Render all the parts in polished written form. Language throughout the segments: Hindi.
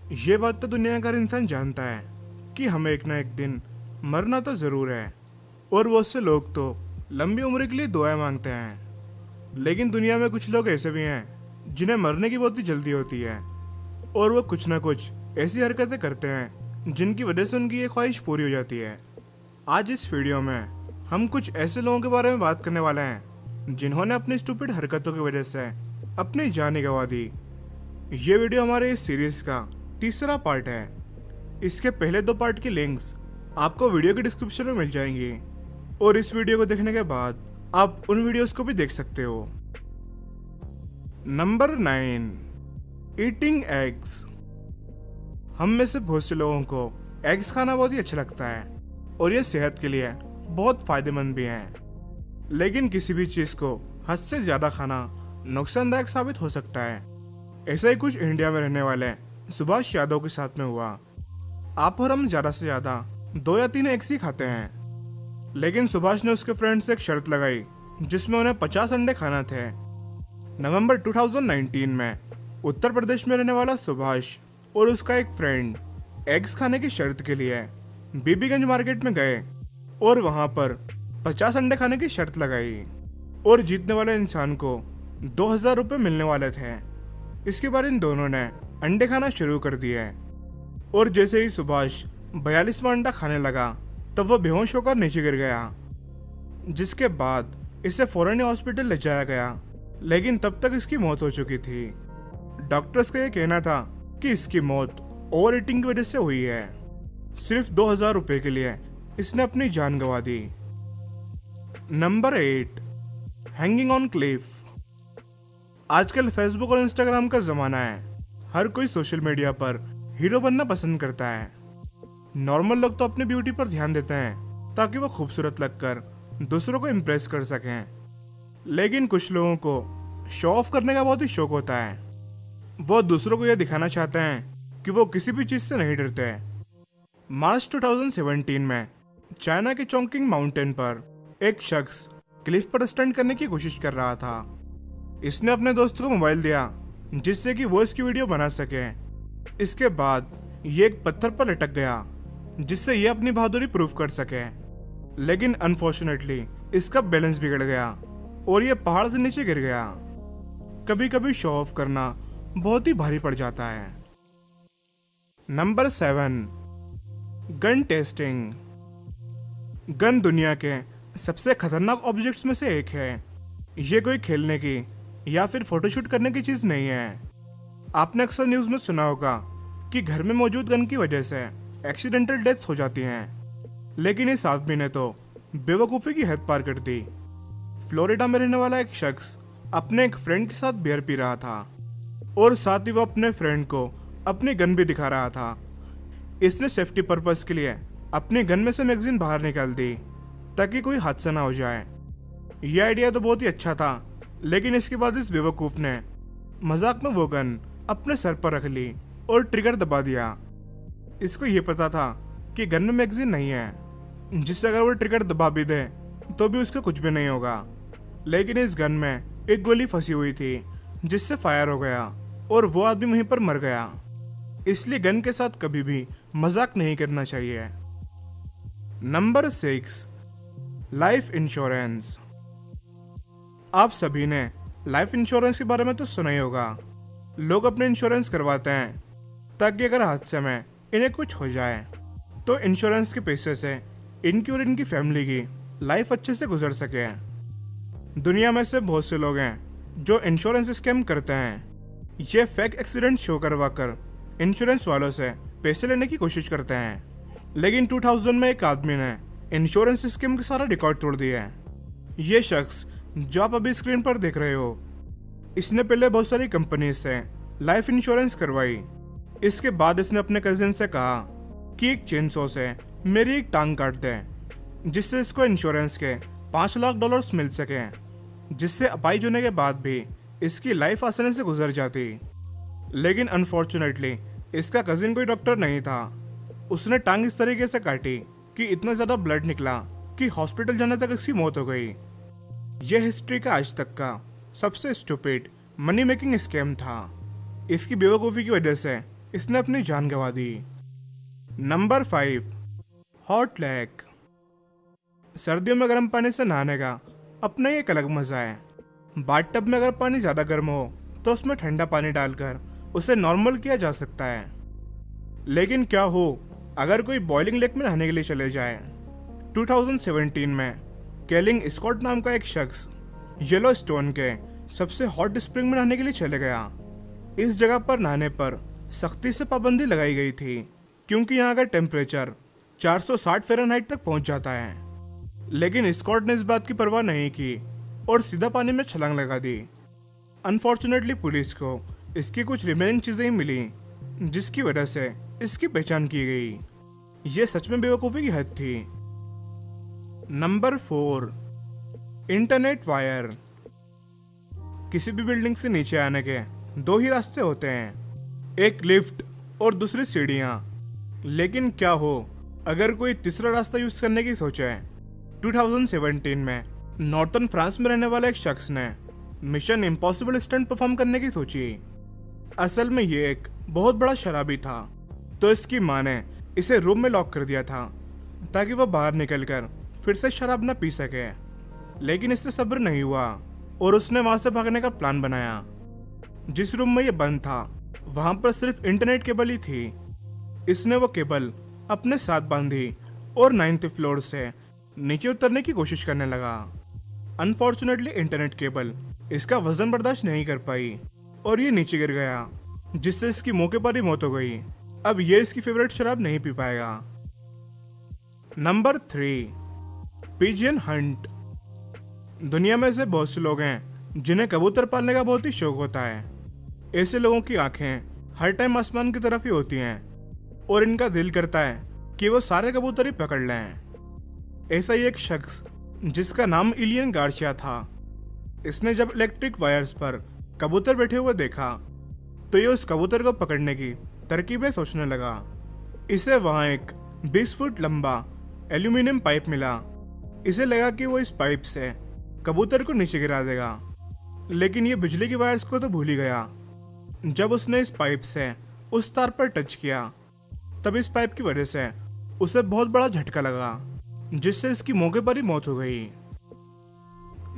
ये बात तो दुनिया का हर इंसान जानता है कि हमें एक ना एक दिन मरना तो ज़रूर है। और बहुत से लोग तो लंबी उम्र के लिए दुआएं मांगते हैं। लेकिन दुनिया में कुछ लोग ऐसे भी हैं जिन्हें मरने की बहुत ही जल्दी होती है और वो कुछ ना कुछ ऐसी हरकतें करते हैं जिनकी वजह से उनकी ये ख्वाहिश पूरी हो जाती है। आज इस वीडियो में हम कुछ ऐसे लोगों के बारे में बात करने वाले हैं जिन्होंने अपनी स्टूपिड हरकतों की वजह से अपनी जान ही गंवा दी। ये वीडियो हमारे इस सीरीज का तीसरा पार्ट है। इसके पहले 2 पार्ट की लिंक्स आपको वीडियो के डिस्क्रिप्शन में मिल जाएंगी और इस वीडियो को देखने के बाद आप उन वीडियोस को भी देख सकते हो। Number 9, eating eggs. हम में से बहुत से लोगों को एग्स खाना बहुत ही अच्छा लगता है और ये सेहत के लिए बहुत फायदेमंद भी है। लेकिन किसी भी चीज को हद से ज्यादा खाना नुकसानदायक साबित हो सकता है। ऐसा ही कुछ इंडिया में रहने वाले सुभाष यादव के साथ में हुआ। आप और हम ज्यादा से ज्यादा 2 या 3 एग्स ही खाते हैं, लेकिन सुभाष ने उसके फ्रेंड से एक शर्त लगाई जिसमें उन्हें 50 अंडे खाना थे। नवंबर 2019 में उत्तर प्रदेश में रहने वाला सुभाष और उसका एक फ्रेंड एग्स खाने की शर्त के लिए बीबीगंज मार्केट में गए और वहां पर 50 अंडे खाने की शर्त लगाई और जीतने वाले इंसान को 2000 रुपये मिलने वाले थे। इसके बाद इन दोनों ने अंडे खाना शुरू कर दिए और जैसे ही सुभाष 42वां अंडा खाने लगा तब वह बेहोश होकर नीचे गिर गया, जिसके बाद इसे फौरन हॉस्पिटल ले जाया गया, लेकिन तब तक इसकी मौत हो चुकी थी। डॉक्टर्स का यह कहना था कि इसकी मौत ओवर ईटिंग की वजह से हुई है। सिर्फ 2000 रुपये के लिए इसने अपनी जान गंवा दी। Number 8, hanging on cliff. आजकल फेसबुक और इंस्टाग्राम का जमाना है। हर कोई सोशल मीडिया पर हीरो बनना पसंद करता है। नॉर्मल लोग तो अपनी ब्यूटी पर ध्यान देते हैं ताकि वो खूबसूरत लगकर दूसरों को इम्प्रेस कर सकें, लेकिन कुछ लोगों को शो ऑफ करने का बहुत ही शौक होता है। वो दूसरों को यह दिखाना चाहते हैं कि वो किसी भी चीज से नहीं डरते। मार्च 2017 में चाइना के चोंगकिंग माउंटेन पर एक शख्स क्लिफ पर स्टंट करने की कोशिश कर रहा था। इसने अपने दोस्त को मोबाइल दिया जिससे कि वो इसकी वीडियो बना सके। इसके बाद ये एक पत्थर पर लटक गया जिससे ये अपनी बहादुरी प्रूव कर सके, लेकिन अनफॉर्चुनेटली इसका बैलेंस बिगड़ गया और ये पहाड़ से नीचे गिर गया। कभी कभी शो ऑफ करना बहुत ही भारी पड़ जाता है। Number 7, gun testing. गन दुनिया के सबसे खतरनाक ऑब्जेक्ट्स में से एक है। ये कोई खेलने की या फिर फोटोशूट करने की चीज नहीं है। आपने अक्सर न्यूज में सुना होगा कि घर में मौजूद गन की वजह से एक्सीडेंटल डेथ्स हो जाती हैं, लेकिन इस आदमी ने तो बेवकूफ़ी की हद पार कर दी। फ्लोरिडा में रहने वाला एक शख्स अपने एक फ्रेंड के साथ बियर पी रहा था और साथ ही वो अपने फ्रेंड को अपनी गन भी दिखा रहा था। इसने सेफ्टी पर्पस के लिए अपनी गन में से मैगजीन बाहर निकाल दी ताकि कोई हादसा ना हो जाए। यह आइडिया तो बहुत ही अच्छा था, लेकिन इसके बाद इस बेवकूफ ने मजाक में वो गन अपने सर पर रख ली और ट्रिगर दबा दिया। इसको ये पता था कि गन में मैगजीन नहीं है, जिससे अगर वो ट्रिगर दबा भी दे तो भी उसका कुछ भी नहीं होगा। लेकिन इस गन में एक गोली फंसी हुई थी जिससे फायर हो गया और वो आदमी वहीं पर मर गया। इसलिए गन के साथ कभी भी मजाक नहीं करना चाहिए। Number 6, life insurance. आप सभी ने लाइफ इंश्योरेंस के बारे में तो सुना ही होगा। लोग अपने इंश्योरेंस करवाते हैं ताकि अगर हादसे में इन्हें कुछ हो जाए तो इंश्योरेंस के पैसे से इनकी और इनकी फैमिली की लाइफ अच्छे से गुजर सके। दुनिया में से बहुत से लोग हैं जो इंश्योरेंस स्कैम करते हैं। ये फेक एक्सीडेंट शो करवा कर इंश्योरेंस वालों से पैसे लेने की कोशिश करते हैं, लेकिन 2000 में एक आदमी ने इंश्योरेंस स्कीम का सारा रिकॉर्ड तोड़ दिया है। ये शख्स जो आप अभी स्क्रीन पर देख रहे हो, इसने पहले बहुत सारी कंपनी से लाइफ इंश्योरेंस करवाई। इसके बाद इसने अपने कजिन से कहा कि एक चेनसो से मेरी एक टांग काट दे, जिससे इसको इंश्योरेंस के $5 लाख मिल सके, जिससे अपाइज होने के बाद भी इसकी लाइफ आसानी से गुजर जाती। लेकिन अनफॉर्चुनेटली इसका कजिन कोई डॉक्टर नहीं था। उसने टांग इस तरीके से काटी कि इतना ज्यादा ब्लड निकला कि हॉस्पिटल जाने तक इसकी मौत हो गई। यह हिस्ट्री का आज तक का सबसे स्टूपिड मनी मेकिंग स्कैम था। इसकी बेवकूफ़ी की वजह से इसने अपनी जान गंवा दी। Number 5, hot lake. सर्दियों में गर्म पानी से नहाने का अपना ही एक अलग मजा है। बाथटब में अगर पानी ज्यादा गर्म हो तो उसमें ठंडा पानी डालकर उसे नॉर्मल किया जा सकता है। लेकिन क्या हो अगर कोई बॉइलिंग लेक में नहाने के लिए चले जाए। 2017 में केलिंग स्कॉट नाम का एक शख्स येलो स्टोन के सबसे हॉट स्प्रिंग में नहाने के लिए चले गया। इस जगह पर नहाने पर सख्ती से पाबंदी लगाई गई थी, क्योंकि यहाँ का टेम्परेचर 460 फ़ारेनहाइट तक पहुंच जाता है। लेकिन स्कॉट ने इस बात की परवाह नहीं की और सीधा पानी में छलांग लगा दी। अनफॉर्चुनेटली पुलिस को इसकी कुछ रिमेनिंग चीजें ही मिली, जिसकी वजह से इसकी पहचान की गई। ये सच में बेवकूफ़ी की हद थी। Number 4, internet wire. किसी भी बिल्डिंग से नीचे आने के 2 ही रास्ते होते हैं, एक लिफ्ट और दूसरी सीढ़ियाँ। लेकिन क्या हो अगर कोई तीसरा रास्ता यूज करने की सोचे। 2017 में नॉर्थर्न फ्रांस में रहने वाले एक शख्स ने मिशन इम्पॉसिबल स्टंट परफॉर्म करने की सोची। असल में ये एक बहुत बड़ा शराबी था, तो इसकी माँ ने इसे रूम में लॉक कर दिया था ताकि वह बाहर निकलकर फिर से शराब न पी सके। लेकिन इससे सब्र नहीं हुआ और उसने वहां से भागने का प्लान बनाया। जिस रूम में ये बंद था वहां पर सिर्फ इंटरनेट केबल ही थी। इसने वो केबल अपने साथ बांधी और 9th फ्लोर से नीचे उतरने की कोशिश करने लगा। अनफॉर्चुनेटली इंटरनेट केबल इसका वजन बर्दाश्त नहीं कर पाई और ये नीचे गिर गया, जिससे इसकी मौके पर ही मौत हो गई। अब ये इसकी फेवरेट शराब नहीं पी पाएगा। Number 3, pigeon Hunt. दुनिया में ऐसे बहुत से लोग हैं जिन्हें कबूतर पालने का बहुत ही शौक होता है। ऐसे लोगों की आंखें हर टाइम आसमान की तरफ ही होती हैं और इनका दिल करता है कि वो सारे कबूतर ही पकड़ लें। ऐसा ही एक शख्स जिसका नाम इलियन गार्सिया था, इसने जब इलेक्ट्रिक वायर्स पर कबूतर बैठे हुए देखा तो ये उस कबूतर को पकड़ने की तरकीबें सोचने लगा। इसे वहां एक 20 फुट लंबा एल्यूमिनियम पाइप मिला। इसे लगा कि वो इस पाइप से कबूतर को नीचे गिरा देगा, लेकिन ये बिजली की वायर्स को तो भूल ही गया। जब उसने इस पाइप से उस तार पर टच किया तब इस पाइप की वजह से उसे बहुत बड़ा झटका लगा, जिससे इसकी मौके पर ही मौत हो गई।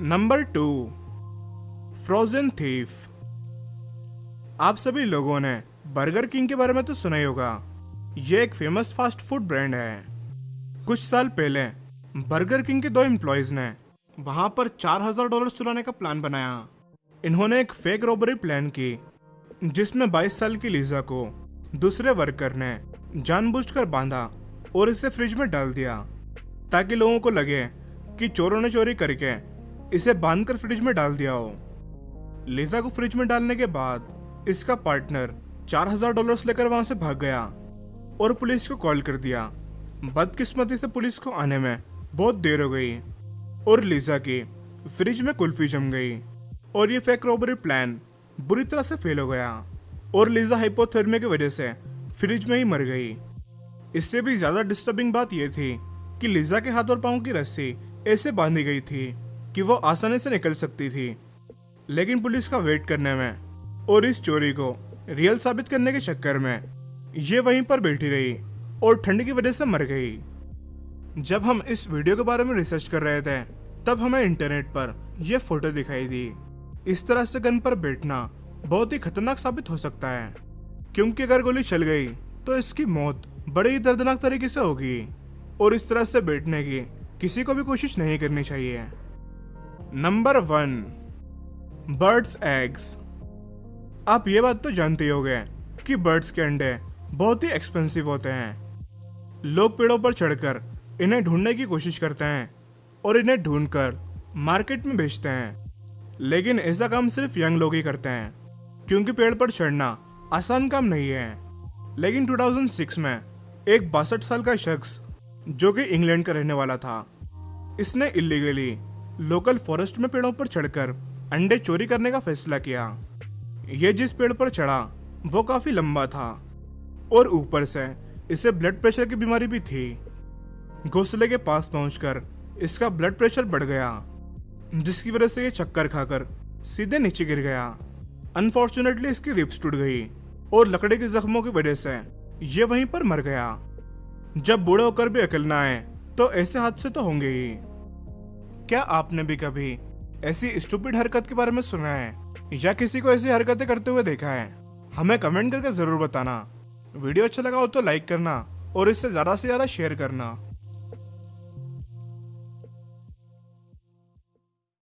Number 2, frozen thief. आप सभी लोगों ने बर्गर किंग के बारे में तो सुना ही होगा। ये एक फेमस फास्ट फूड ब्रांड है। कुछ साल पहले बर्गर किंग के 2 एम्प्लॉयज ने वहां पर $4000 चुराने का प्लान बनाया। इन्होंने एक फेक रॉबरी प्लान की, जिसमें 22 साल की लीजा को दूसरे वर्कर ने जानबूझकर बांधा और इसे फ्रिज में डाल दिया, ताकि लोगों को लगे कि चोरों ने चोरी करके इसे बांधकर फ्रिज में डाल दिया हो। लीजा को फ्रिज में डालने के बाद इसका पार्टनर $4000 लेकर वहां से भाग गया और पुलिस को कॉल कर दिया। बदकिस्मती से पुलिस को आने में बहुत देर हो गई और लीजा की फ्रिज में कुल्फी जम गई और ये फेक रॉबरी प्लान बुरी तरह से फेल हो गया और लीजा हाइपोथर्मिया की वजह से फ्रिज में ही मर गई। इससे भी ज्यादा डिस्टर्बिंग बात यह थी कि लीजा के हाथ और पांव की रस्सी ऐसे बांधी गई थी कि वो आसानी से निकल सकती थी। लेकिन पुलिस का वेट करने में और इस चोरी को रियल साबित करने के चक्कर में ये वहीं पर बैठी रही और ठंड की वजह से मर गई। जब हम इस वीडियो के बारे में रिसर्च कर रहे थे तब हमें इंटरनेट पर यह फोटो दिखाई दी। इस तरह से गन पर बैठना बहुत ही खतरनाक साबित हो सकता है, क्योंकि अगर गोली चल गई तो इसकी मौत बड़े ही दर्दनाक तरीके से होगी और इस तरह से बैठने की किसी को भी कोशिश नहीं करनी चाहिए। Number 1, birds eggs. आप ये बात तो जानते ही होंगे कि बर्ड्स के अंडे बहुत ही एक्सपेंसिव होते हैं। लोग पेड़ों पर चढ़कर इन्हें ढूंढने की कोशिश करते हैं और इन्हें ढूंढकर मार्केट में बेचते हैं। लेकिन ऐसा काम सिर्फ यंग लोग ही करते हैं, क्योंकि पेड़ पर चढ़ना आसान काम नहीं है। लेकिन 2006 में एक 62 साल का शख्स जो कि इंग्लैंड का रहने वाला था, इसने इलीगली लोकल फॉरेस्ट में पेड़ों पर चढ़कर अंडे चोरी करने का फैसला किया। ये जिस पेड़ पर चढ़ा वो काफी लंबा था और ऊपर से इसे ब्लड प्रेशर की बीमारी भी थी। घोंसले के पास पहुंचकर इसका ब्लड प्रेशर बढ़ गया, जिसकी वजह से ये चक्कर खाकर सीधे नीचे गिर गया। अनफॉर्चुनेटली इसकी रिब्स टूट गई और लकड़ी के जख्मों की वजह से ये वहीं पर मर गया। जब बूढ़ा होकर भी अकल ना आए तो ऐसे हादसे तो होंगे ही। क्या आपने भी कभी ऐसी स्टूपिड हरकत के बारे में सुना है या किसी को ऐसी हरकतें करते हुए देखा है? हमें कमेंट करके जरूर बताना। वीडियो अच्छा लगा हो तो लाइक करना और इससे ज्यादा से ज्यादा शेयर करना।